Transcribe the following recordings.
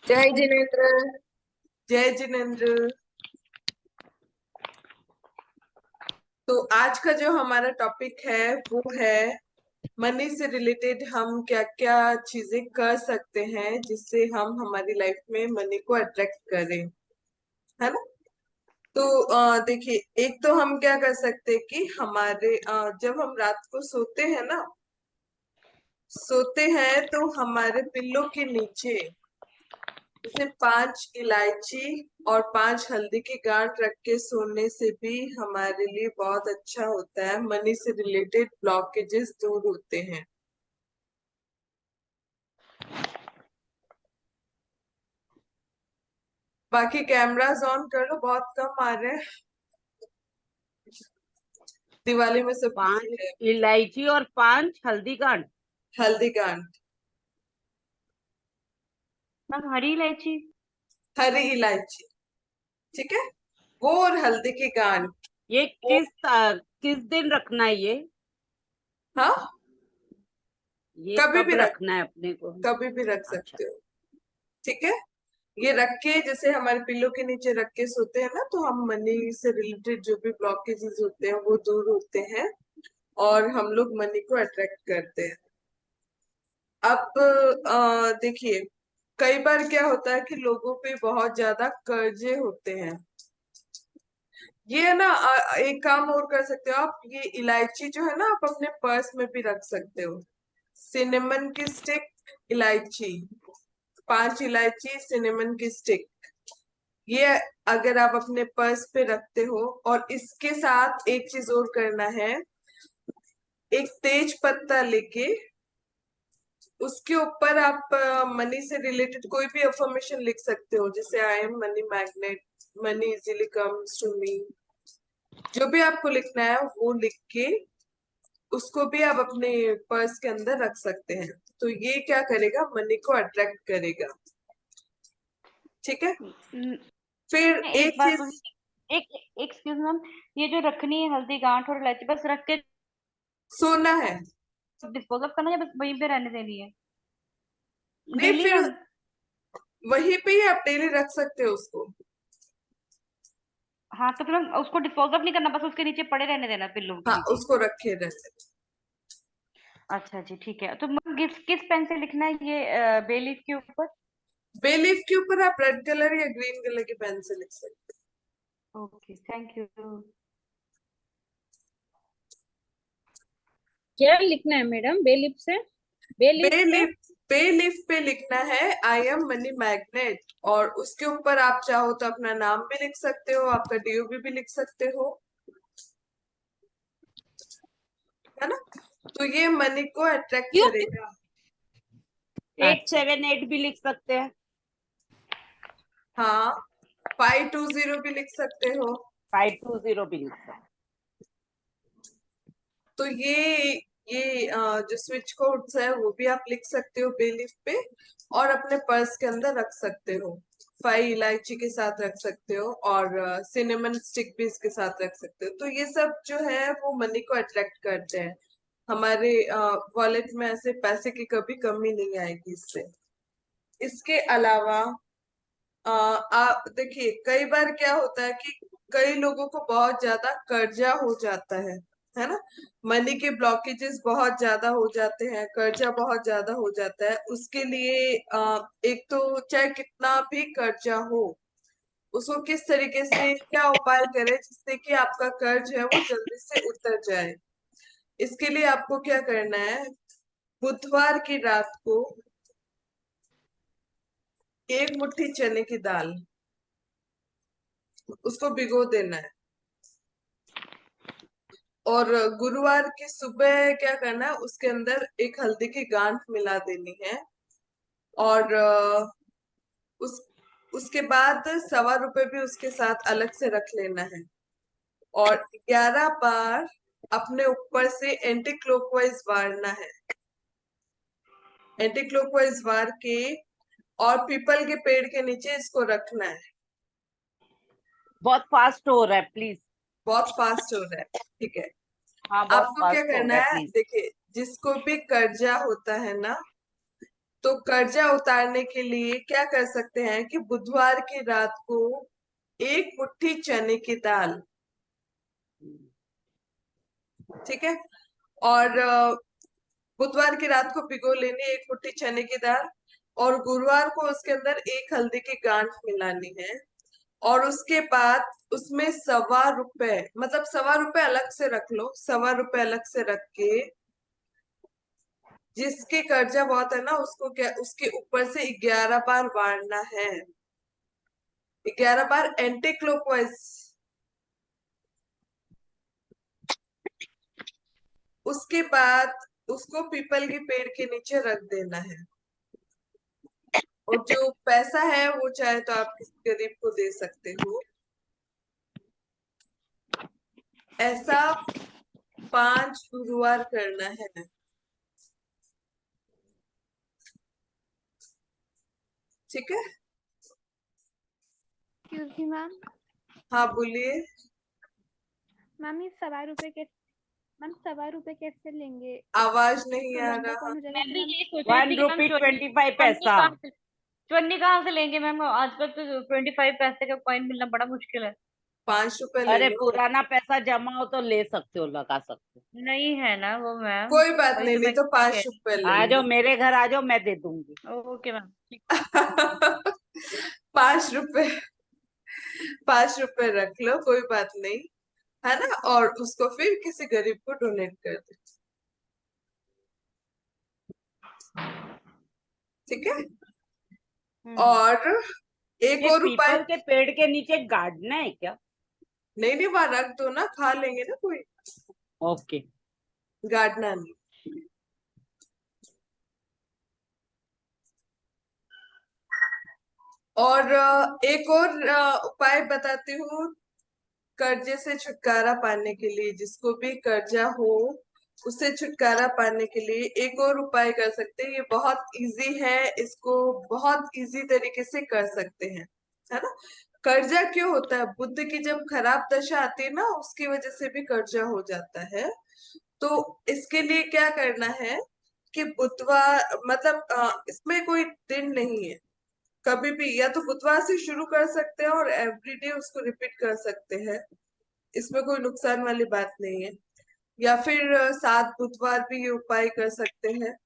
जय जिनेन्द्र। जय जिनेन्द्र। तो आज का जो हमारा टॉपिक है वो है मनी से रिलेटेड हम क्या क्या चीजें कर सकते हैं जिससे हम हमारी लाइफ में मनी को अट्रैक्ट करें, है ना। तो देखिए, एक तो हम क्या कर सकते हैं कि हमारे जब हम रात को सोते हैं तो हमारे पिल्लों के नीचे जैसे 5 इलायची और 5 हल्दी की गांठ रख के सोने से भी हमारे लिए बहुत अच्छा होता है। मनी से रिलेटेड ब्लॉकेजेस दूर होते हैं। बाकी कैमरास ऑन कर लो, बहुत कम आ रहे हैं। दिवाली में सब 5 है। इलायची और 5 हल्दी गांठ। हल्दी गांठ, मैम हरी इलायची। हरी इलायची, ठीक है, वो और हल्दी की गांठ। ये वो, किस दिन रखना है हाँ, ये कभी कब भी रख रखना है अपने को? कभी भी रख अच्छा। सकते हो, ठीक है। ये रख के जैसे हमारे पिल्लों के नीचे रख के सोते हैं ना, तो हम मनी से रिलेटेड जो भी ब्लॉकेजेस होते हैं वो दूर होते हैं और हम लोग मनी को अट्रैक्ट करते हैं। अब देखिए, कई बार क्या होता है कि लोगों पे बहुत ज्यादा कर्जे होते हैं। ये है ना, एक काम और कर सकते हो आप, ये इलायची जो है ना, आप अपने पर्स में भी रख सकते हो। सिनेमन की स्टिक, इलायची, 5 इलायची, सिनेमन की स्टिक, ये अगर आप अपने पर्स पे रखते हो। और इसके साथ एक चीज और करना है, एक तेज पत्ता लेके उसके ऊपर आप मनी से रिलेटेड कोई भी अफर्मेशन लिख सकते हो, जैसे I am money magnet, money easily comes to me. जो भी आपको लिखना है वो लिख के उसको भी आप अपने पर्स के अंदर रख सकते हैं। तो ये क्या करेगा, मनी को अट्रैक्ट करेगा, ठीक है। फिर एक एक बात चीज, पूछी, एक एक्सक्यूज मैम, ये जो रखनी है हल्दी गांठ और इलायची बस रख के सोना है। डिस्पोज ऑफ करना है या बस वहीं पे रहने देनी है नहीं, डेली फिर मैम? वहीं पे ही आप डेली रख सकते हो उसको। हाँ तो फिर मैम उसको डिस्पोज ऑफ नहीं करना, बस उसके नीचे पड़े रहने देना, पिल्लों के हाँ, नीचे। उसको रखे रहते। अच्छा जी ठीक है। तो मैम किस पेन से लिखना है ये बेलीफ के ऊपर? बे लीफ के ऊपर आप रेड कलर या ग्रीन कलर के पेन से लिख सकते ओके थैंक यू। क्या लिखना है मैडम बेलिप से? हो। बेलिप पे? बे लीफ पे लिखना है आई एम मनी मैग्नेट, और उसके ऊपर आप चाहो तो अपना नाम भी लिख सकते हो, आपका डीओबी भी लिख सकते हो, है ना। तो ये मनी को अट्रैक्ट क्यों? करेगा। 878 भी लिख सकते हैं। हाँ, 520 भी लिख सकते हो। 520 भी लिख सकते हैं। तो ये जो स्विच कोड्स है वो भी आप लिख सकते हो बे लीफ पे, और अपने पर्स के अंदर रख सकते हो। 5 इलायची के साथ रख सकते हो और सिनेमन स्टिक भी इसके साथ रख सकते हो। तो ये सब जो है वो मनी को अट्रैक्ट करते हैं। हमारे वॉलेट में ऐसे पैसे की कभी कमी नहीं आएगी इससे। इसके अलावा आप देखिए, कई बार क्या होता है कि कई लोगों को बहुत ज्यादा कर्जा हो जाता है ना। मनी के ब्लॉकेजेस बहुत ज्यादा हो जाते हैं, कर्जा बहुत ज्यादा हो जाता है। उसके लिए एक तो चाहे कितना भी कर्जा हो, उसको किस तरीके से क्या उपाय करें जिससे कि आपका कर्ज है वो जल्दी से उतर जाए। इसके लिए आपको क्या करना है, बुधवार की रात को 1 मुट्ठी चने की दाल, उसको भिगो देना है। और गुरुवार की सुबह क्या करना है, उसके अंदर एक हल्दी की गांठ मिला देनी है। और उस उसके बाद 1.25 रुपए भी उसके साथ अलग से रख लेना है। और 11 बार अपने ऊपर से एंटी क्लॉकवाइज वारना है। एंटी क्लॉकवाइज वार के और पीपल के पेड़ के नीचे इसको रखना है। बहुत फास्ट हो रहा है प्लीज। बहुत फास्ट हो रहा है, ठीक है। हाँ बहुत आपको क्या फास्ट हो करना रहा है है, प्लीज। देखिए, जिसको भी कर्जा होता है ना, तो कर्जा उतारने के लिए क्या कर सकते हैं कि बुधवार की रात को एक मुट्ठी चने की दाल, ठीक है, और बुधवार की रात को भिगो लेनी एक मुट्ठी चने की दाल, और गुरुवार को उसके अंदर एक हल्दी की गांठ मिलानी है, और उसके बाद उसमें ₹1.25, मतलब ₹1.25 अलग से रख लो, ₹1.25 अलग से रख के जिसके कर्जा बहुत है ना उसको क्या उसके ऊपर से 11 बार वारना है, 11 बार एंटी क्लॉकवाइज। उसके बाद उसको पीपल के पेड़ के नीचे रख देना है, और जो पैसा है वो चाहे तो आप किसी गरीब को दे सकते हो। ऐसा 5 गुरुवार करना है, ठीक है। Excuse me ma'am. हाँ बोलिए। मैम ये ₹1.25 कैसे लेंगे? आवाज नहीं तो आ लंबा रहा। कौन हो जाएगा मैं भी मैम? यही सोच रही थी कि मैम ₹1.25 चवन्नी कहाँ से लेंगे मैम? आजकल तो 25 पैसे का कॉइन मिलना बड़ा मुश्किल है। ₹5 ले अरे लो। पुराना पैसा जमा हो तो ले सकते हो, लगा सकते हो। नहीं है ना वो मैम, कोई बात वही नहीं, तो नहीं मैं तो कह रही ₹5 ले आ जाओ लो। मेरे घर, आ जाओ, मैं दे दूंगी। ओके मैम, ठीक। ₹5, ₹5 रख लो, कोई बात नहीं, है ना, और उसको फिर किसी गरीब को डोनेट कर दो, ठीक है। और एक ये और उपाय। पीपल के पेड़ के नीचे गाड़ना है क्या? नहीं नहीं, वहां रख दो ना, खा लेंगे ना कोई, ओके। गाड़ना नहीं। और एक और उपाय बताती हूँ कर्जे से छुटकारा पाने के लिए। जिसको भी कर्जा हो उससे छुटकारा पाने के लिए एक और उपाय कर सकते हैं, ये बहुत इजी है, इसको बहुत इजी तरीके से कर सकते हैं, है ना। कर्जा क्यों होता है? बुद्ध की जब खराब दशा आती है ना उसकी वजह से भी कर्जा हो जाता है। तो इसके लिए क्या करना है कि बुधवार, मतलब इसमें कोई दिन नहीं है, कभी भी या तो बुधवार से शुरू कर सकते हैं और एवरीडे उसको रिपीट कर सकते हैं, इसमें कोई नुकसान वाली बात नहीं है। या फिर 7 बुधवार भी ये उपाय कर सकते हैं।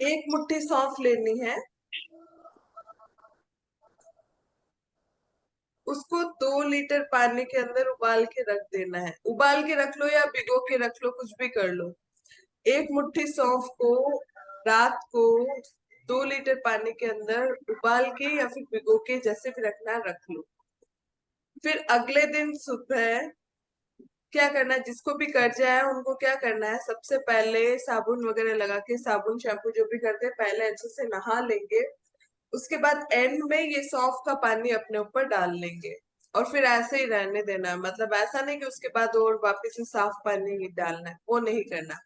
एक मुट्ठी सौंफ लेनी है, उसको 2 लीटर पानी के अंदर उबाल के रख देना है, उबाल के रख लो या भिगो के रख लो, कुछ भी कर लो। एक मुट्ठी सौंफ को रात को 2 लीटर पानी के अंदर उबाल के या फिर भिगो के, जैसे भी रखना है रख लो। फिर अगले दिन सुबह क्या करना है, जिसको भी कर्जा है उनको क्या करना है, सबसे पहले साबुन वगैरह लगा के, साबुन शैम्पू जो भी करते हैं, पहले अच्छे से नहा लेंगे। उसके बाद एंड में ये सौंफ का पानी अपने ऊपर डाल लेंगे, और फिर ऐसे ही रहने देना है। मतलब ऐसा नहीं कि उसके बाद और वापस से साफ पानी ही डालना है, वो नहीं करना।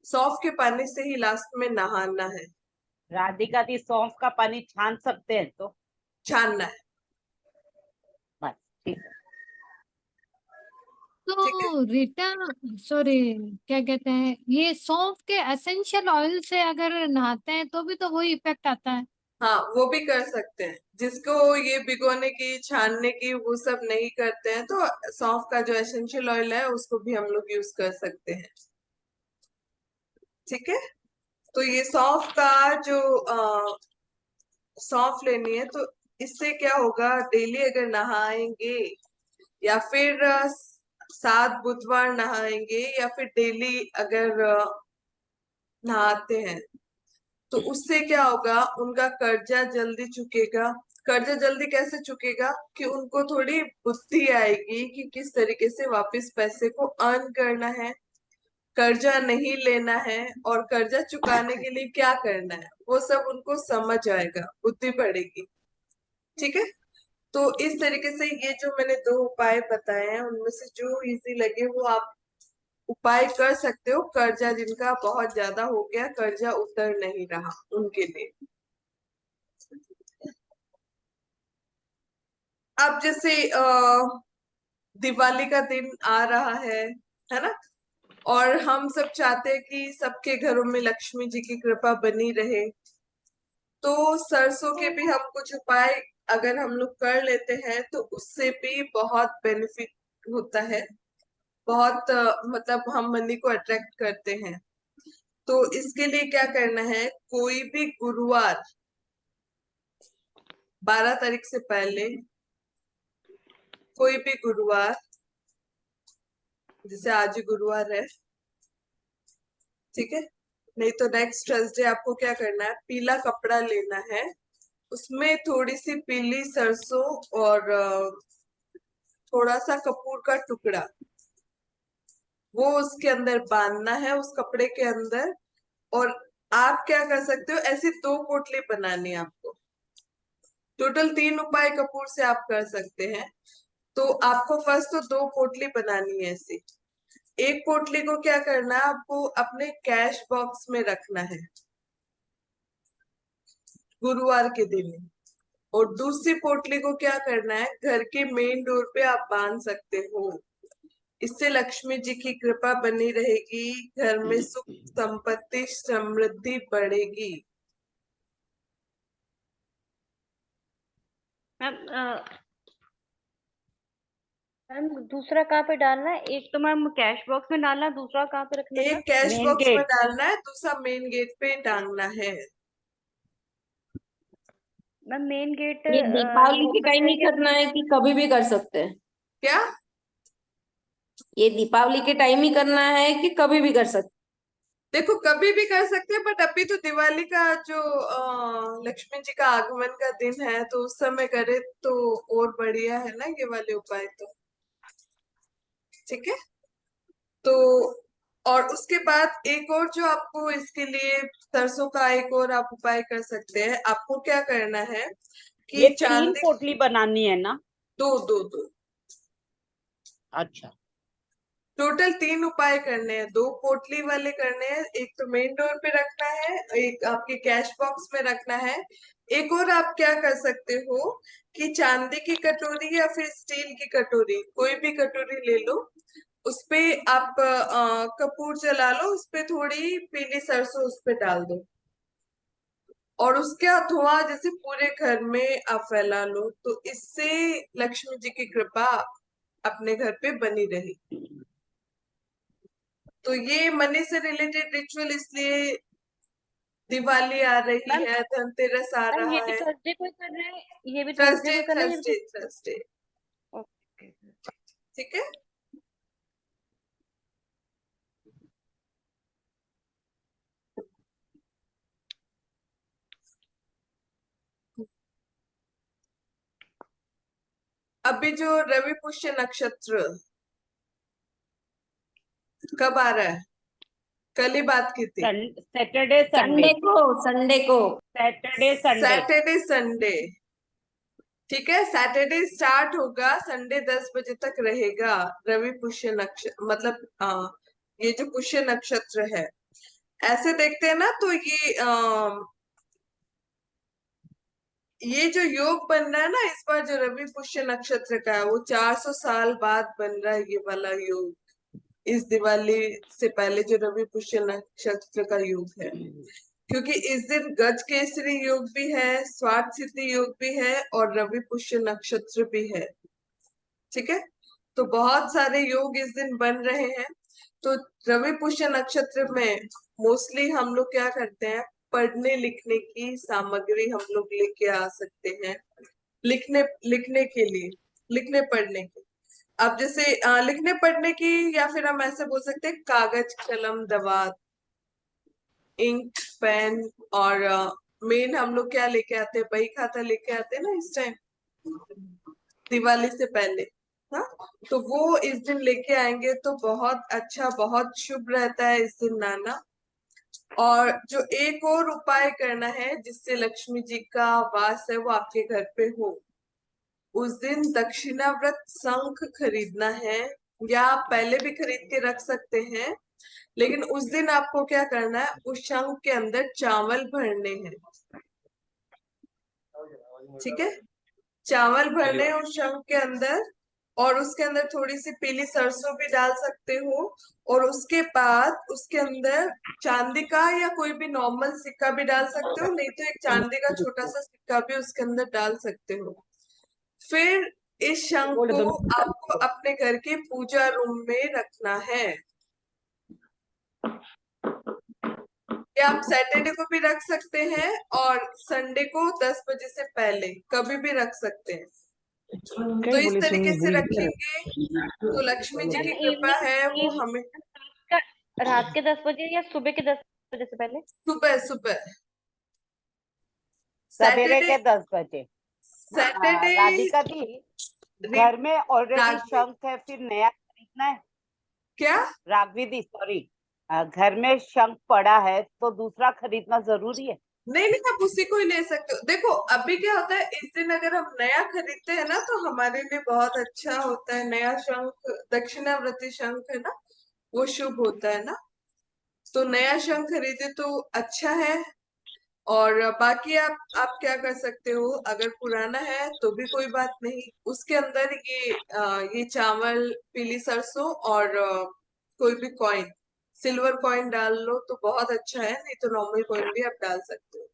सौंफ के पानी से ही लास्ट में नहाना है, राधिका दी, सौंफ का पानी छान सकते हैं तो छानना है, बस ठीक है। ठीक है। तो रिटर्न सॉरी, क्या कहते हैं, ये सौंफ के एसेंशियल ऑयल से अगर नहाते हैं तो भी तो वही इफेक्ट आता है? हाँ वो भी कर सकते हैं, जिसको ये भिगोने की छानने की वो सब नहीं करते हैं तो सौंफ का जो एसेंशियल ऑयल है उसको भी हम लोग यूज कर सकते हैं, ठीक है। तो ये सौंफ का जो सौंफ लेनी है, तो इससे क्या होगा, डेली अगर नहाएंगे या फिर 7 बुधवार नहाएंगे या फिर डेली अगर नहाते हैं, तो उससे क्या होगा, उनका कर्जा जल्दी चुकेगा। कर्जा जल्दी कैसे चुकेगा कि उनको थोड़ी बुद्धि आएगी कि किस तरीके से वापस पैसे को अर्न करना है, कर्जा नहीं लेना है, और कर्जा चुकाने के लिए क्या करना है, वो सब उनको समझ आएगा, बुद्धि बढ़ेगी, ठीक है। तो इस तरीके से ये जो मैंने 2 उपाय बताए हैं उनमें से जो इजी लगे वो आप उपाय कर सकते हो, कर्जा जिनका बहुत ज्यादा हो गया, कर्जा उतर नहीं रहा, उनके लिए। अब जैसे दिवाली का दिन आ रहा है ना, और हम सब चाहते हैं कि सबके घरों में लक्ष्मी जी की कृपा बनी रहे। तो सरसों के भी हम कुछ उपाय अगर हम लोग कर लेते हैं तो उससे भी बहुत बेनिफिट होता है, बहुत मतलब हम मनी को अट्रैक्ट करते हैं। तो इसके लिए क्या करना है, कोई भी गुरुवार 12 तारीख से पहले, कोई भी गुरुवार, जैसे आज ही गुरुवार है, ठीक है, नहीं तो नेक्स्ट थर्सडे आपको क्या करना है, पीला कपड़ा लेना है, उसमें थोड़ी सी पीली सरसों और थोड़ा सा कपूर का टुकड़ा, वो उसके अंदर बांधना है, उस कपड़े के अंदर। और आप क्या कर सकते हो, ऐसी 2 पोटली बनानी है आपको। टोटल 3 उपाय कपूर से आप कर सकते हैं। तो आपको फर्स्ट तो 2 पोटली बनानी है ऐसी। एक पोटली को क्या करना है, आपको अपने कैश बॉक्स में रखना है गुरुवार के दिन। और दूसरी पोटली को क्या करना है, घर के मेन डोर पे आप बांध सकते हो। इससे लक्ष्मी जी की कृपा बनी रहेगी, घर में सुख संपत्ति समृद्धि बढ़ेगी। मैम मैम दूसरा कहाँ पे डालना है? एक तो मैम कैश बॉक्स में डालना है, दूसरा कहाँ पे रखना एक था? कैश मेन बॉक्स में गेट। डालना है, दूसरा मेन गेट पे टांगना है। मैम मेन गेट ये दीपावली के टाइम ही करके करना है कि कभी भी कर सकते हैं? क्या? ये दीपावली के टाइम ही करना है कि कभी भी कर सकते देखो कभी भी कर सकते हैं, बट अभी तो दिवाली का जो लक्ष्मी जी का आगमन का दिन है, तो उस समय करे तो और बढ़िया है ना ये वाले उपाय तो। ठीक है, तो और उसके बाद एक और जो आपको इसके लिए सरसों का एक और आप उपाय कर सकते हैं। आपको क्या करना है कि ये 3 चांदी, पोटली बनानी है ना? दो अच्छा। टोटल 3 उपाय करने हैं, 2 पोटली वाले करने हैं। एक तो मेन डोर पे रखना है, एक आपके कैश बॉक्स में रखना है। एक और आप क्या कर सकते हो कि चांदी की कटोरी या फिर स्टील की कटोरी, कोई भी कटोरी ले लो, उसपे आप कपूर जला लो, उसपे थोड़ी पीली सरसों उस पे डाल दो, और उसका धुआं जैसे पूरे घर में आप फैला लो। तो इससे लक्ष्मी जी की कृपा अपने घर पे बनी रहेगी। तो ये मनी से रिलेटेड रिचुअल, इसलिए दिवाली आ रही मैम है, धनतेरस आ मैम रहा ये भी है। थर्सडे को ही करना है, ये भी थर्सडे थर्सडे को करना है, ये भी थर्सडे ओके। ठीक है। अभी जो रवि पुष्य नक्षत्र कब आ रहा है, कल ही बात की थी। सैटरडे संडे को, संडे को। Saturday Sunday. सैटरडे संडे, ठीक है। सैटरडे स्टार्ट होगा, संडे 10 बजे तक रहेगा। रवि पुष्य नक्षत्र मतलब ये जो पुष्य नक्षत्र है, ऐसे देखते हैं ना, तो ये जो योग बन रहा है ना इस बार, जो रवि पुष्य नक्षत्र का है, वो 400 साल बाद बन रहा है ये वाला योग। इस दिवाली से पहले जो रवि पुष्य नक्षत्र का योग है, क्योंकि इस दिन गज केसरी योग भी है, स्वार्थ सिद्धि योग भी है, और रवि पुष्य नक्षत्र भी है। ठीक है, तो बहुत सारे योग इस दिन बन रहे हैं। तो रवि पुष्य नक्षत्र में मोस्टली हम लोग क्या करते हैं, पढ़ने लिखने की सामग्री हम लोग लेके आ सकते हैं, लिखने लिखने के लिए, लिखने पढ़ने की। अब जैसे लिखने पढ़ने की, या फिर हम ऐसे बोल सकते हैं कागज कलम दवात, इंक पेन, और मेन हम लोग क्या लेके आते हैं, बही खाता लेके आते हैं ना इस टाइम दिवाली से पहले। हाँ, तो वो इस दिन लेके आएंगे तो बहुत अच्छा, बहुत शुभ रहता है इस दिन लाना। और जो एक और उपाय करना है जिससे लक्ष्मी जी का वास है वो आपके घर पे हो, उस दिन दक्षिणाव्रत शंख खरीदना है, या आप पहले भी खरीद के रख सकते हैं। लेकिन उस दिन आपको क्या करना है, उस शंख के अंदर चावल भरने हैं। ठीक है, चावल भरने हैं उस शंख के अंदर, और उसके अंदर थोड़ी सी पीली सरसों भी डाल सकते हो, और उसके बाद उसके अंदर चांदी का या कोई भी नॉर्मल सिक्का भी डाल सकते हो, नहीं तो एक चांदी का छोटा सा सिक्का भी उसके अंदर डाल सकते हो। फिर इस शंख को आपको अपने घर के पूजा रूम में रखना है। या आप सैटरडे को भी रख सकते हैं और संडे को 10 बजे से पहले कभी भी रख सकते हैं। तो इस तरीके से रखेंगे तो लक्ष्मी जी की मैम कृपा है वो इवनिंग हमें। रात के 10 बजे या सुबह के 10 बजे से पहले? सुबह सुबह सवेरे सैटरडे के 10 बजे। सैटरडे राधिका दी, घर में ऑलरेडी राघवी। शंख है, फिर नया खरीदना है? क्या? राघवी दी सॉरी, घर में शंख पड़ा है तो दूसरा खरीदना जरूरी है? नहीं नहीं, आप उसी को ही ले सकते हो। देखो अभी क्या होता है, इस दिन अगर हम नया खरीदते हैं ना तो हमारे लिए बहुत अच्छा होता है। नया शंख, दक्षिणावर्ती शंख है ना, वो शुभ होता है ना, तो नया शंख खरीदे तो अच्छा है। और बाकी आप क्या कर सकते हो, अगर पुराना है तो भी कोई बात नहीं, उसके अंदर ये चावल, पीली सरसों और कोई भी कॉइन, सिल्वर कॉइन डाल लो तो बहुत अच्छा है, नहीं तो नॉर्मल कॉइन भी आप डाल सकते हो।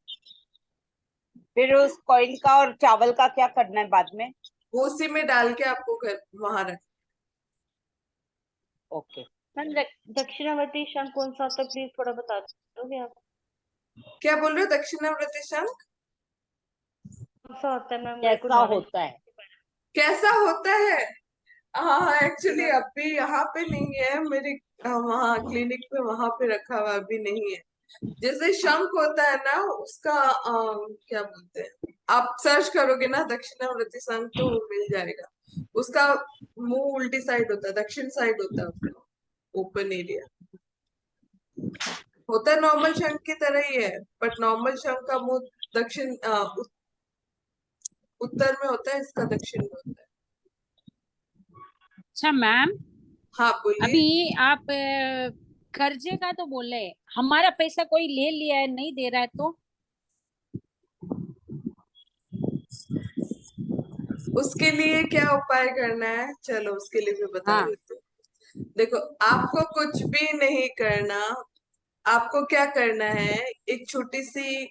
फिर उस कॉइन का और चावल का क्या करना है बाद में? वो उसी में डाल के आपको घर वहां रख। ओके। मैम दक्षिणावर्ती शंख कौन सा होता है, प्लीज थोड़ा बता दोगे आप? क्या बोल रहे हो? दक्षिणावर्ती शंख कौन सा होता है मैम, मेरे को कैसा नॉलेज। होता है? कैसा होता है? हाँ एक्चुअली अभी यहाँ पे नहीं है मेरे, वहाँ क्लिनिक पे वहां पे रखा हुआ अभी नहीं है। जैसे शंख होता है ना उसका क्या बोलते हैं, आप सर्च करोगे ना दक्षिणावर्ती शंख तो वो मिल जाएगा। उसका मुंह उल्टी साइड होता है, दक्षिण साइड होता है उसका ओपन एरिया। होता है नॉर्मल शंख की तरह ही है, बट नॉर्मल शंख का मुंह दक्षिण उत्तर में होता है, इसका दक्षिण में होता है। अच्छा मैम, हाँ बोलिए। अभी आप कर्जे का तो बोले, हमारा पैसा कोई ले लिया है नहीं दे रहा है तो? उसके लिए क्या उपाय करना है, चलो उसके लिए भी बता हाँ। देती हूँ। देखो आपको कुछ भी नहीं करना, आपको क्या करना है, एक छोटी सी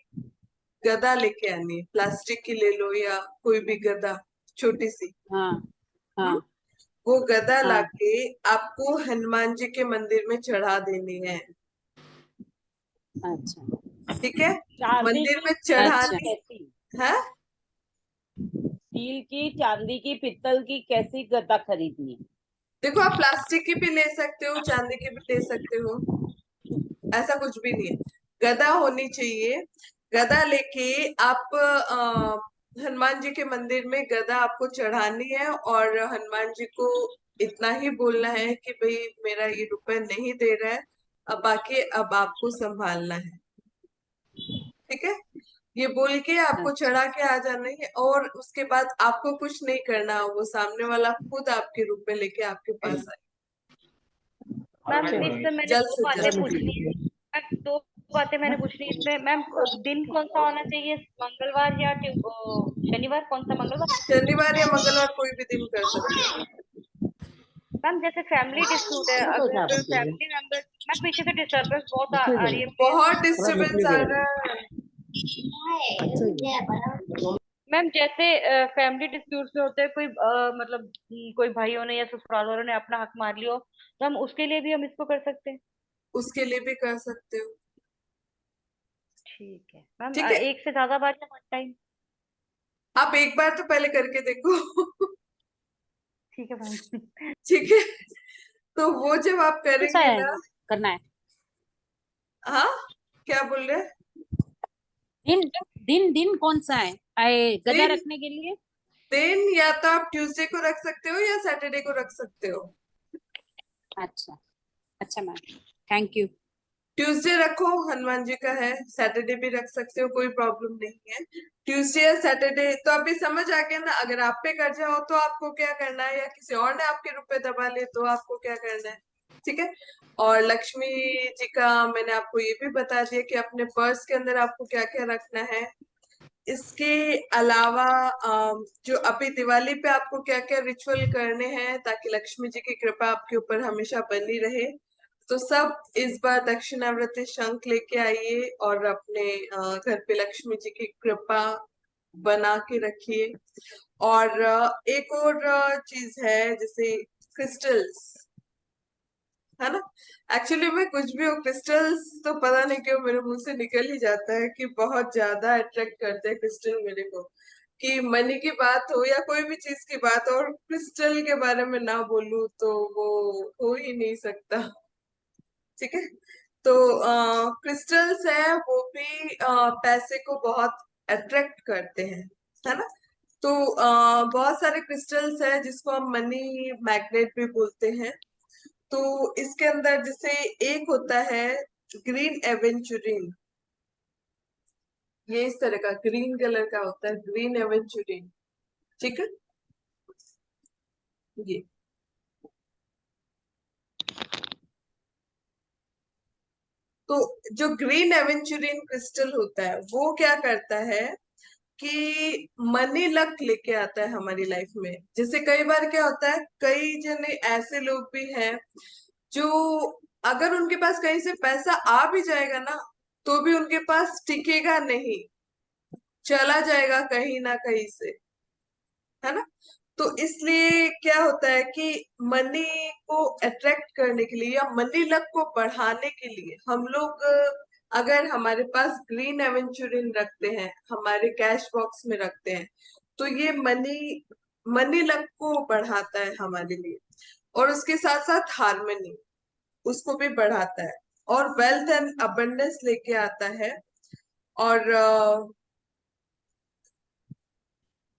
गदा लेके आनी है, प्लास्टिक की ले लो या कोई भी गदा छोटी सी। हाँ। हम्म? हाँ। वो गदा हाँ। लाके आपको हनुमान जी के मंदिर में चढ़ा देनी है। अच्छा। ठीक है, चांदी मंदिर में की अच्छा। चढ़ानी कैसी? है। स्टील की, चांदी की, पित्तल की, कैसी गदा खरीदनी है? देखो आप प्लास्टिक की भी ले सकते हो, चांदी की भी ले सकते हो, ऐसा कुछ भी नहीं है, गदा होनी चाहिए। गदा लेके आप हनुमान जी के मंदिर में गदा आपको चढ़ानी है, और हनुमान जी को इतना ही बोलना है कि भाई मेरा ये रुपए नहीं दे रहा है, अब बाकी अब आपको संभालना है। ठीक है, ये बोल के आपको अच्छा। चढ़ा के आ जाना है, और उसके बाद आपको कुछ नहीं करना, वो सामने वाला खुद आपके रुपए लेके आपके पास आए, मैम इसमें मैंने जल्द दो से बातें जल्द। पूछनी है। मैम दो बातें मैंने पूछनी है इसमें। मैम दिन कौन सा होना चाहिए, मंगलवार या शनिवार? कौन सा, मंगलवार? शनिवार या मंगलवार कोई भी दिन कर सकते हो। मैम जैसे फैमिली डिस्प्यूट है, अगर फैमिली मेंबर, मैम पीछे से डिस्टरबेंस बहुत आ रही है प्लीज। बहुत डिस्टरबेंस आ रहा है। मैम जैसे फैमिली डिस्प्यूट्स में होते हैं, कोई मतलब कोई भाइयों ने या ससुराल वालों ने अपना हक मार लिया हो, तो हम उसके लिए भी हम इसको कर सकते हैं? उसके लिए भी कर सकते हो। ठीक है मैम, ठीक है, एक से ज्यादा बार या वन टाइम? आप एक बार तो पहले करके देखो। ठीक है मैम। ठीक है, तो वो जब आप कौन सा करेंगे है ना। करना है? हाँ, क्या बोल रहे हैं? दिन दिन दिन कौन सा है गदा दिन रखने के लिए? दिन या तो आप ट्यूसडे को रख सकते हो या सैटरडे को रख सकते हो। अच्छा। अच्छा मैम, थैंक यू। ट्यूसडे रखो, हनुमान जी का है, सैटरडे भी रख सकते हो, कोई प्रॉब्लम नहीं है। ट्यूसडे या सैटरडे तो अभी समझ आ गया ना, अगर आप पे कर्जा हो तो आपको क्या करना है, या किसी और ने आपके रुपए दबा लिए तो आपको क्या करना है। ठीक है, और लक्ष्मी जी का मैंने आपको ये भी बता दिया कि अपने पर्स के अंदर आपको क्या क्या रखना है। इसके अलावा जो अभी दिवाली पे आपको क्या क्या रिचुअल करने हैं ताकि लक्ष्मी जी की कृपा आपके ऊपर हमेशा बनी रहे, तो सब इस बार दक्षिणावर्ती शंख लेके आइए और अपने घर पे लक्ष्मी जी की कृपा बना के रखिए। और एक और चीज है जैसे क्रिस्टल्स, है ना। एक्चुअली मैं कुछ भी हो, क्रिस्टल्स तो पता नहीं क्यों मेरे मुंह से निकल ही जाता है कि बहुत ज्यादा अट्रैक्ट करते हैं क्रिस्टल मेरे को, कि मनी की बात हो या कोई भी चीज की बात हो और क्रिस्टल के बारे में ना बोलूं तो वो हो ही नहीं सकता। ठीक है, तो क्रिस्टल्स है वो भी पैसे को बहुत अट्रैक्ट करते हैं, है ना। तो बहुत सारे क्रिस्टल्स है जिसको हम मनी मैग्नेट भी बोलते हैं। तो इसके अंदर जैसे एक होता है ग्रीन एवेंचुरिन, ये इस तरह का ग्रीन कलर का होता है, ग्रीन एवेंचुरिन। ठीक है, ये तो जो ग्रीन एवेंचुरिन क्रिस्टल होता है वो क्या करता है कि मनी लक लेके आता है हमारी लाइफ में। जैसे कई बार क्या होता है, कई जने ऐसे लोग भी हैं जो अगर उनके पास कहीं से पैसा आ भी जाएगा ना तो भी उनके पास टिकेगा नहीं, चला जाएगा कहीं ना कहीं से, है ना। तो इसलिए क्या होता है कि मनी को अट्रैक्ट करने के लिए या मनी लक को बढ़ाने के लिए हम लोग अगर हमारे पास ग्रीन एवेंचुरिन रखते हैं, हमारे कैश बॉक्स में रखते हैं, तो ये मनी मनी लक को बढ़ाता है हमारे लिए। और उसके साथ साथ हार्मनी उसको भी बढ़ाता है और वेल्थ एंड अबंडेंस लेके आता है। और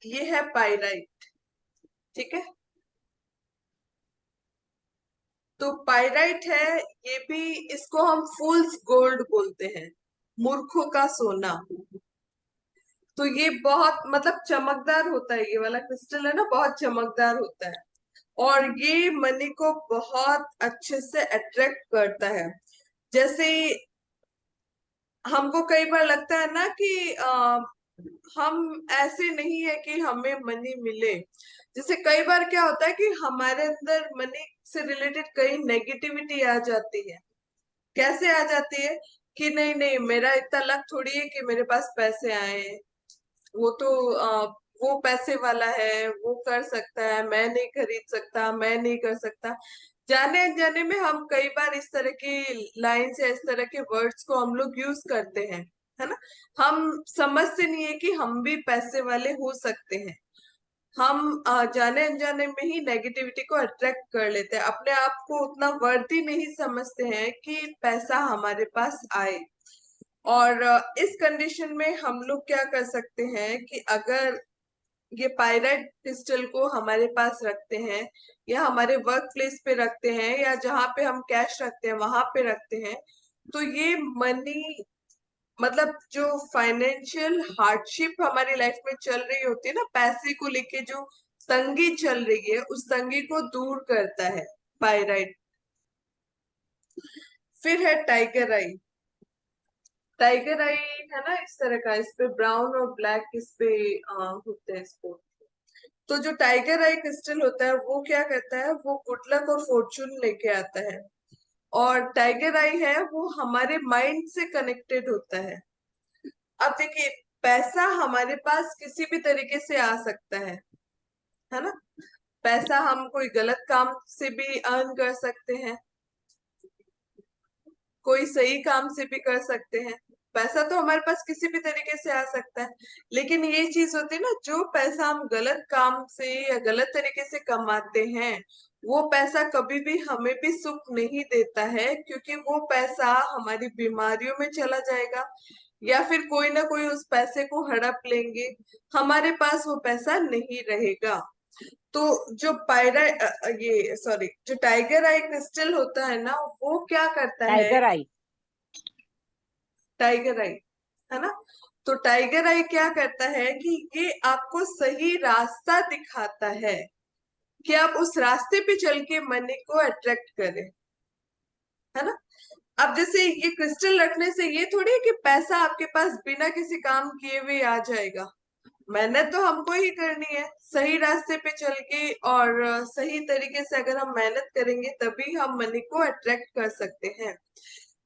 ये है पाइराइट। ठीक है, तो पाइराइट है, ये भी इसको हम फूल्स गोल्ड बोलते हैं, मूर्खों का सोना। तो ये बहुत मतलब चमकदार होता है, ये वाला क्रिस्टल है ना बहुत चमकदार होता है और ये मनी को बहुत अच्छे से अट्रैक्ट करता है। जैसे हमको कई बार लगता है ना कि हम ऐसे नहीं है कि हमें मनी मिले। जैसे कई बार क्या होता है कि हमारे अंदर मनी से रिलेटेड कई नेगेटिविटी आ जाती है। कैसे आ जाती है कि नहीं नहीं मेरा इतना लक थोड़ी है कि मेरे पास पैसे आए, वो तो वो पैसे वाला है, वो कर सकता है, मैं नहीं खरीद सकता, मैं नहीं कर सकता। जाने अनजाने में हम कई बार इस तरह की लाइन्स या इस तरह के वर्ड्स को हम लोग यूज करते हैं, है ना। हम समझते नहीं है कि हम भी पैसे वाले हो सकते हैं। हम जाने अनजाने में ही नेगेटिविटी को अट्रैक्ट कर लेते हैं, अपने आप को उतना वर्दी नहीं समझते हैं कि पैसा हमारे पास आए। और इस कंडीशन में हम लोग क्या कर सकते हैं कि अगर ये पाइराइट क्रिस्टल को हमारे पास रखते हैं या हमारे वर्क प्लेस पे रखते हैं या जहाँ पे हम कैश रखते हैं वहां पे रखते हैं, तो ये मनी मतलब जो फाइनेंशियल हार्डशिप हमारी लाइफ में चल रही होती है ना, पैसे को लेके जो तंगी चल रही है उस तंगी को दूर करता है पाइराइट। फिर है टाइगर आई। टाइगर आई है ना इस तरह का, इस पे ब्राउन और ब्लैक इस पे होते हैं इसको। तो जो टाइगर आई क्रिस्टल होता है वो क्या करता है, वो गुड लक और फॉर्चून लेके आता है। और टाइगर आई है वो हमारे माइंड से कनेक्टेड होता है। अब देखिए, पैसा हमारे पास किसी भी तरीके से आ सकता है ना। पैसा हम कोई गलत काम से भी अर्न कर सकते हैं, कोई सही काम से भी कर सकते हैं। पैसा तो हमारे पास किसी भी तरीके से आ सकता है, लेकिन ये चीज होती है ना, जो पैसा हम गलत काम से या गलत तरीके से कमाते हैं वो पैसा कभी भी हमें भी सुख नहीं देता है, क्योंकि वो पैसा हमारी बीमारियों में चला जाएगा या फिर कोई ना कोई उस पैसे को हड़प लेंगे, हमारे पास वो पैसा नहीं रहेगा। तो जो पायरा ये सॉरी जो टाइगर आई क्रिस्टल होता है ना वो क्या करता है, टाइगर आई। टाइगर आई, है ना। तो टाइगर आई क्या करता है कि ये आपको सही रास्ता दिखाता है कि आप उस रास्ते पे चल के मनी को अट्रैक्ट करें, है ना। अब जैसे ये क्रिस्टल रखने से ये थोड़ी है कि पैसा आपके पास बिना किसी काम किए हुए आ जाएगा। मेहनत तो हमको ही करनी है, सही रास्ते पे चल के और सही तरीके से अगर हम मेहनत करेंगे तभी हम मनी को अट्रैक्ट कर सकते हैं।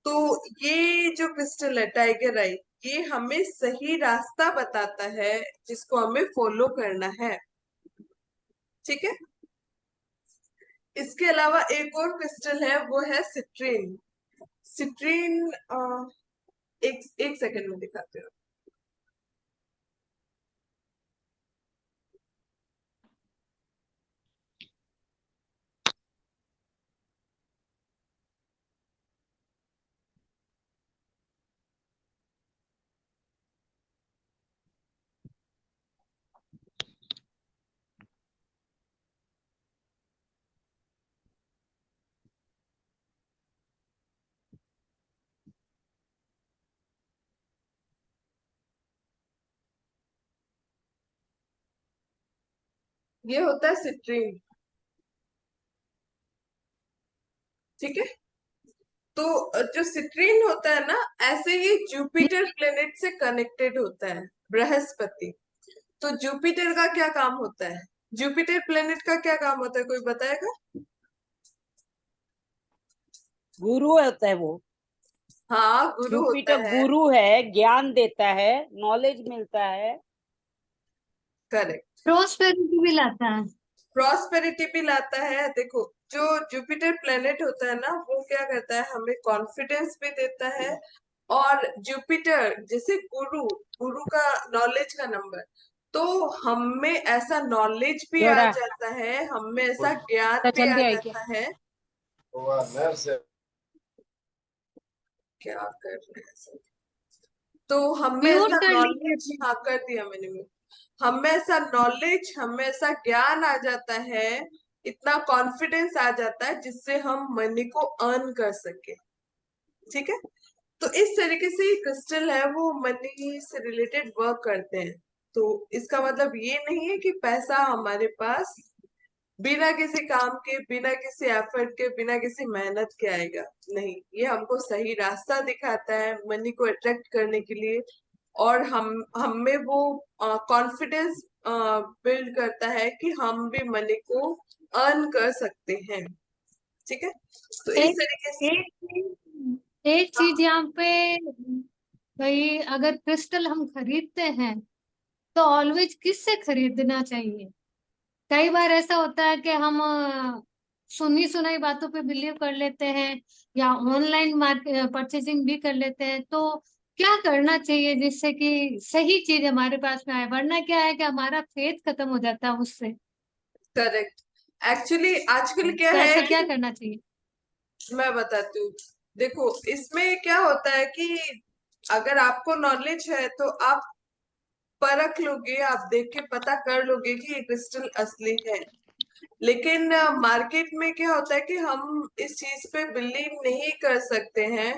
तो ये जो क्रिस्टल है टाइगर आई, ये हमें सही रास्ता बताता है जिसको हमें फॉलो करना है। ठीक है। इसके अलावा एक और क्रिस्टल है, वो है सिट्रीन। सिट्रीन एक सेकंड में दिखाते हो। ये होता है सिट्रीन। ठीक है। तो जो सिट्रीन होता है ना, ऐसे ही जुपिटर प्लेनेट से कनेक्टेड होता है, बृहस्पति। तो जुपिटर का क्या काम होता है, जुपिटर प्लेनेट का क्या काम होता है, कोई बताएगा? गुरु होता है वो। हाँ, गुरु होता जुपिटर है। गुरु है, ज्ञान देता है, नॉलेज मिलता है। करेक्ट। प्रोस्पेरिटी भी लाता है। प्रॉस्पेरिटी भी लाता है। देखो, जो जुपिटर प्लेनेट होता है ना, वो क्या करता है, हमें कॉन्फिडेंस भी देता है। और जुपिटर जैसे गुरु, गुरु का नॉलेज का नंबर, तो हमें ऐसा नॉलेज भी आ जोड़ा जाता है, हमें ऐसा ज्ञान भी आ जल्दी आई क्या? जाता है। क्या कर रहे हैं सब? तो हमें म्यूट ऐसा कर लीजिए। नॉलेज, हाँ कर दिया मैंने भी। हमें ऐसा नॉलेज, हमें ऐसा ज्ञान आ जाता है, इतना कॉन्फिडेंस आ जाता है जिससे हम मनी को अर्न कर सके। ठीक है। तो इस तरीके से ये क्रिस्टल है, वो मनी से रिलेटेड वर्क करते हैं। तो इसका मतलब ये नहीं है कि पैसा हमारे पास बिना किसी काम के, बिना किसी एफर्ट के, बिना किसी मेहनत के आएगा। नहीं, ये हमको सही रास्ता दिखाता है मनी को अट्रैक्ट करने के लिए। और हम में वो कॉन्फिडेंस बिल्ड करता है कि हम भी मनी को अर्न कर सकते हैं। ठीक है। तो इस एक तरीके से एक चीज यहाँ पे, भाई अगर क्रिस्टल हम खरीदते हैं तो ऑलवेज किससे खरीदना चाहिए? कई बार ऐसा होता है कि हम सुनी सुनाई बातों पे बिलीव कर लेते हैं या ऑनलाइन मार्केट परचेसिंग भी कर लेते हैं। तो क्या करना चाहिए जिससे कि सही चीज हमारे पास में आए? वरना क्या है कि हमारा फेथ खत्म हो जाता है उससे। करेक्ट। एक्चुअली आजकल क्या तो है ऐसा क्या कि, करना चाहिए? मैं बताती हूँ। देखो, इसमें क्या होता है कि अगर आपको नॉलेज है तो आप परख लोगे, आप देख के पता कर लोगे कि ये क्रिस्टल असली है। लेकिन मार्केट में क्या होता है कि हम इस चीज पे बिलीव नहीं कर सकते हैं।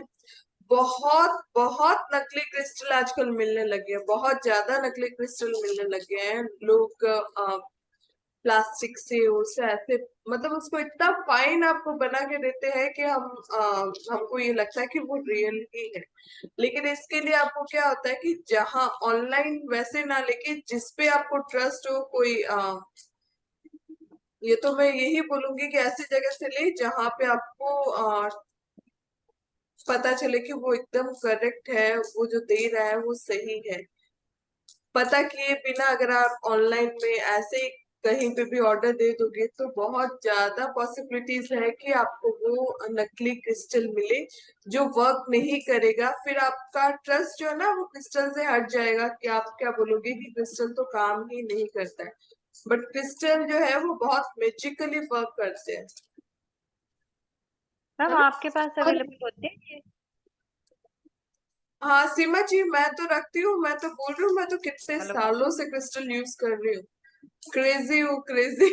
बहुत बहुत नकली क्रिस्टल आजकल मिलने लगे हैं, बहुत ज्यादा नकली क्रिस्टल मिलने लगे हैं। लोग प्लास्टिक से, उससे ऐसे, मतलब उसको इतना फाइन आपको बना के देते हैं कि हमको ये लगता है कि वो रियल ही है। लेकिन इसके लिए आपको क्या होता है कि जहाँ ऑनलाइन वैसे ना लेके, जिस पे आपको ट्रस्ट हो, कोई ये तो मैं यही बोलूंगी कि ऐसी जगह से ले जहाँ पे आपको पता चले कि वो एकदम करेक्ट है, वो जो दे रहा है वो सही है। पता किए बिना अगर आप ऑनलाइन में ऐसे ही कहीं पे भी ऑर्डर दे दोगे तो बहुत ज्यादा पॉसिबिलिटीज है कि आपको वो नकली क्रिस्टल मिले जो वर्क नहीं करेगा। फिर आपका ट्रस्ट जो है ना, वो क्रिस्टल से हट जाएगा कि आप क्या बोलोगे कि क्रिस्टल तो काम ही नहीं करता है। बट क्रिस्टल जो है वो बहुत मैजिकली वर्क करते हैं। मैम है ना? आपके पास और अवेलेबल होते हैं ये? हाँ सीमा जी, मैं तो रखती हूँ, मैं तो बोल रही हूँ, मैं तो कितने मतलब सालों से क्रिस्टल यूज कर रही हूँ। क्रेजी हूँ, क्रेजी।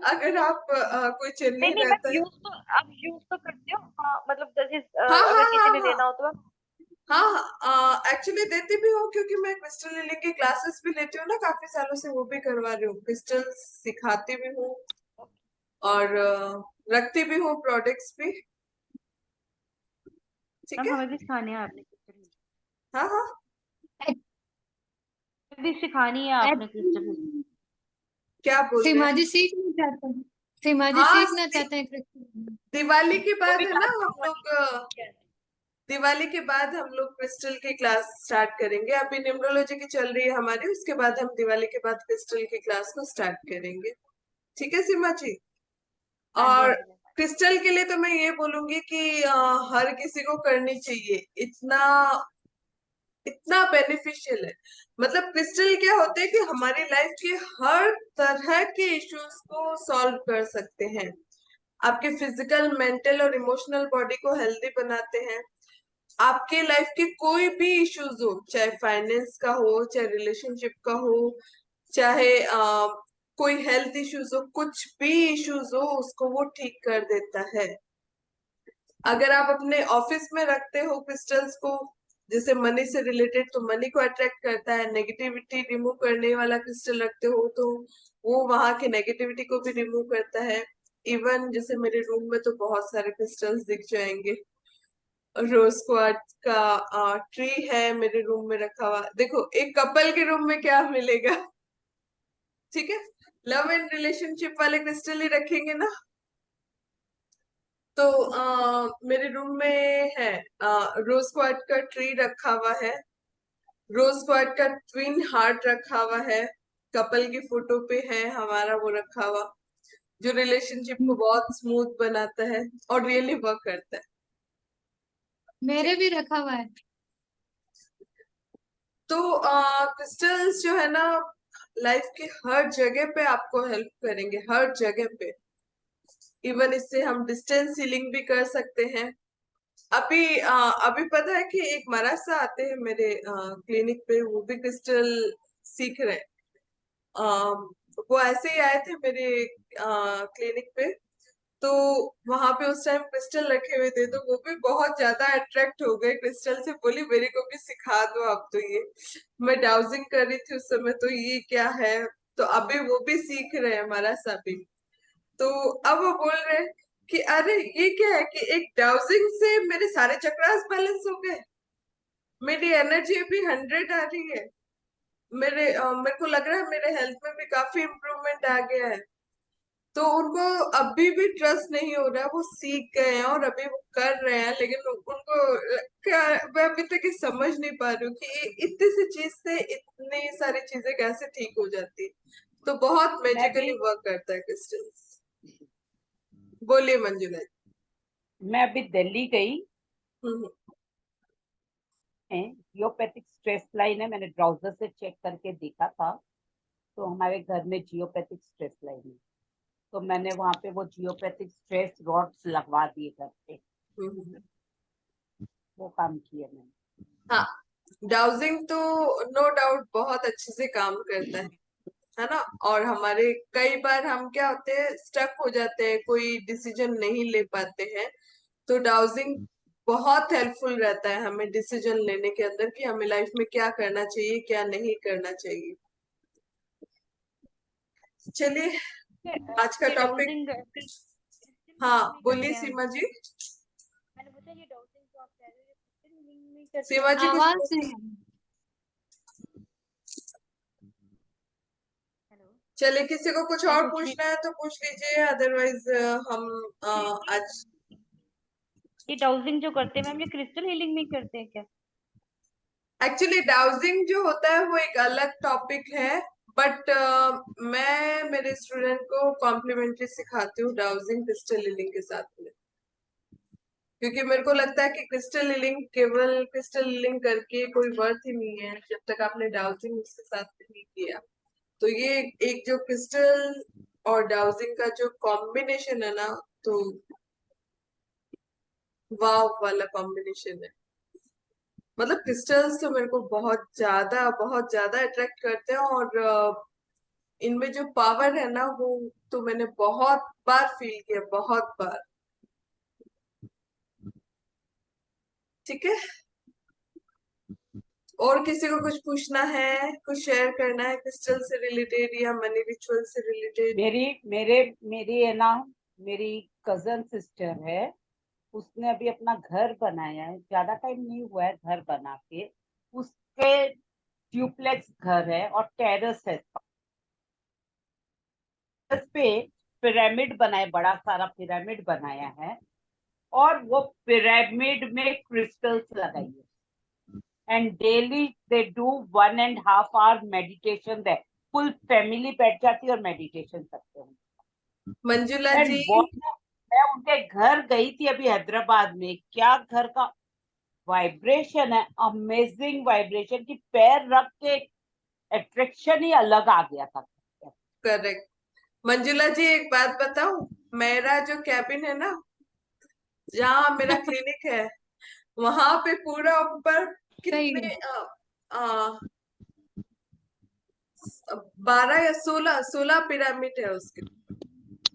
अगर आप कोई चेन्नई नहीं नहीं रहता मैम, है। यूज तो आप यूज तो करते हो, हाँ मतलब जैसे हाँ अगर हाँ किसी हाँ ने हाँ लेना हो तो मैम। हाँ, एक्चुअली देती भी हूँ क्योंकि मैं क्रिस्टल लेने की क्लासेस भी लेती हूँ ना, काफी सालों से वो भी करवा रही हूँ, क्रिस्टल सिखाती भी हूँ और रखती भी हूँ प्रोडक्ट्स भी। ठीक मैम है। हमें भी सिखानी है आपने क्रिस्टल हाँ हाँ, भी सिखानी है आपने क्रिस्टल। क्या बोल रहे सीमा हैं? जी सीखना चाहते हैं, सीमा जी हाँ, सीखना चाहते हैं क्रिस्टल। दिवाली के वो बाद भी है ना काफी हम लोग दिवाली के बाद हम लोग क्रिस्टल की क्लास स्टार्ट करेंगे। अभी न्यूमरोलॉजी की चल रही है हमारी, उसके बाद हम दिवाली के बाद क्रिस्टल की क्लास को स्टार्ट करेंगे। ठीक है सीमा जी। हाँ जी, हाँ और जी। क्रिस्टल के लिए तो मैं ये बोलूंगी कि हर किसी को करनी चाहिए। इतना इतना बेनिफिशियल है। मतलब क्रिस्टल क्या होते हैं कि हमारी लाइफ के हर तरह के इश्यूज को सॉल्व कर सकते हैं। आपके फिजिकल, मेंटल और इमोशनल बॉडी को हेल्दी बनाते हैं। आपके लाइफ के कोई भी इश्यूज हो, चाहे फाइनेंस का हो, चाहे रिलेशनशिप का हो, चाहे कोई हेल्थ इश्यूज हो, कुछ भी इश्यूज हो, उसको वो ठीक कर देता है। अगर आप अपने ऑफिस में रखते हो क्रिस्टल्स को, जैसे मनी से रिलेटेड, तो मनी को अट्रैक्ट करता है। नेगेटिविटी रिमूव करने वाला क्रिस्टल रखते हो तो वो वहां की नेगेटिविटी को भी रिमूव करता है। इवन जैसे मेरे रूम में तो बहुत सारे क्रिस्टल्स दिख जाएंगे। रोज क्वार्ट्ज का ट्री है मेरे रूम में रखा हुआ। देखो एक कपल के रूम में क्या मिलेगा, ठीक है, लव एंड रिलेशनशिप वाले क्रिस्टल ही रखेंगे ना। तो मेरे रूम में है रोज क्वार्ट्ज का ट्री रखा हुआ है। रोज क्वार्ट्ज का ट्विन हार्ट रखा हुआ है। कपल की फोटो पे है हमारा वो रखा हुआ, जो रिलेशनशिप को बहुत स्मूथ बनाता है और रियली वर्क करता है। मेरे भी रखा हुआ है। तो क्रिस्टल्स जो है ना, लाइफ के हर जगह पे आपको हेल्प करेंगे, हर जगह पे। इवन इससे हम डिस्टेंस हीलिंग भी कर सकते हैं। अभी पता है कि एक महाराज साहब आते हैं मेरे क्लिनिक पे, वो भी क्रिस्टल सीख रहे हैं। वो ऐसे ही आए थे मेरे क्लिनिक पे, तो वहां पे उस टाइम क्रिस्टल रखे हुए थे, तो वो भी बहुत ज्यादा अट्रैक्ट हो गए क्रिस्टल से। बोली मेरे को भी सिखा दो आप। तो ये मैं डाउजिंग कर रही थी उस समय, तो ये क्या है, तो अभी वो भी सीख रहे हैं हमारा सभी। तो अब वो बोल रहे हैं कि अरे ये क्या है कि एक डाउजिंग से मेरे सारे चक्रास बैलेंस हो गए, मेरी एनर्जी भी 100 आ रही है, मेरे को लग रहा है मेरे हेल्थ में भी काफी इम्प्रूवमेंट आ गया है। तो उनको अभी भी ट्रस्ट नहीं हो रहा है। वो सीख गए हैं और अभी वो कर रहे हैं, लेकिन उनको क्या, मैं अभी तक ये समझ नहीं पा रही हूँ कि इतनी सी चीज से इतनी सारी चीजें कैसे ठीक हो जाती है। तो बहुत मैं मैजिकली भी वर्क करता है क्रिस्टल्स। बोलिए मंजुला जी। मैं अभी दिल्ली गई हम्म। है, जियोपैथिक स्ट्रेस लाइन है, मैंने ब्राउजर से चेक करके देखा था, तो हमारे घर में जियोपैथिक स्ट्रेस लाइन है, तो मैंने वहां पे वो जियोपैथिक स्ट्रेस रॉड्स लगवा दिए घर पे, हम्म। वो काम किया मैंने। हाँ, डाउजिंग तो नो डाउट बहुत अच्छे से काम करता है ना। और हमारे कई बार हम क्या होते हैं, स्टक हो जाते हैं, कोई डिसीजन नहीं ले पाते हैं। तो डाउजिंग बहुत हेल्पफुल रहता है हमें डिसीजन लेने के अंदर, कि हमें लाइफ में क्या करना चाहिए, क्या नहीं करना चाहिए। चलिए आज का ये टॉपिक। डाउजिंग हाँ में बोलिए करते हैं हम। सीमा जी। मैंने पूछा ये डाउटिंग जो आप कह रहे हो क्रिस्टल हीलिंग में करते सीमा हैं। जी कुछ आवाज नहीं आ रही। हेलो। चलिए, किसी को कुछ मैं और पूछ रही पूछना है तो पूछ लीजिए, अदरवाइज हम थी आज। ये डाउजिंग जो करते हैं मैम, ये क्रिस्टल हीलिंग में ही करते हैं क्या? एक्चुअली डाउजिंग जो होता है वो एक अलग टॉपिक है, बट मैं मेरे स्टूडेंट को कॉम्प्लीमेंट्री सिखाती हूँ डाउजिंग क्रिस्टल हीलिंग के साथ में। क्योंकि मेरे को लगता है कि क्रिस्टल हीलिंग, केवल क्रिस्टल हीलिंग करके कोई वर्थ ही नहीं है जब तक आपने डाउजिंग उसके साथ नहीं किया। तो ये एक जो क्रिस्टल और डाउजिंग का जो कॉम्बिनेशन है ना, तो वाव वाला कॉम्बिनेशन है। मतलब क्रिस्टल्स तो मेरे को बहुत ज्यादा अट्रैक्ट करते हैं। और इनमें जो पावर है ना, वो तो मैंने बहुत बार फील किया, बहुत बार। ठीक है। और किसी को कुछ पूछना है, कुछ शेयर करना है क्रिस्टल से रिलेटेड या मनी रिचुअल से रिलेटेड? मेरी मेरे मेरी है ना, मेरी कजन सिस्टर है, उसने अभी अपना घर बनाया है, ज्यादा टाइम नहीं हुआ है घर बना के। उसके ड्यूप्लेक्स घर है और टेरेस है, टेरेस पे पिरामिड बनाए, बड़ा सारा पिरामिड बनाया है, और वो पिरामिड में क्रिस्टल्स लगाई है। And daily they do 1.5 hour meditation है, फुल फैमिली बैठ जाती है और मेडिटेशन करते हैं। मंजुला एंड जी, मैं उनके घर गई थी अभी हैदराबाद में, क्या घर का वाइब्रेशन है, अमेजिंग वाइब्रेशन, की पैर रख के अट्रैक्शन ही अलग आ गया था। करेक्ट। मंजुला जी एक बात बताऊं, मेरा जो कैबिन है ना, जहाँ मेरा क्लिनिक है, वहां पे पूरा ऊपर सही कितने है। 12 या 16 पिरामिड है उसके।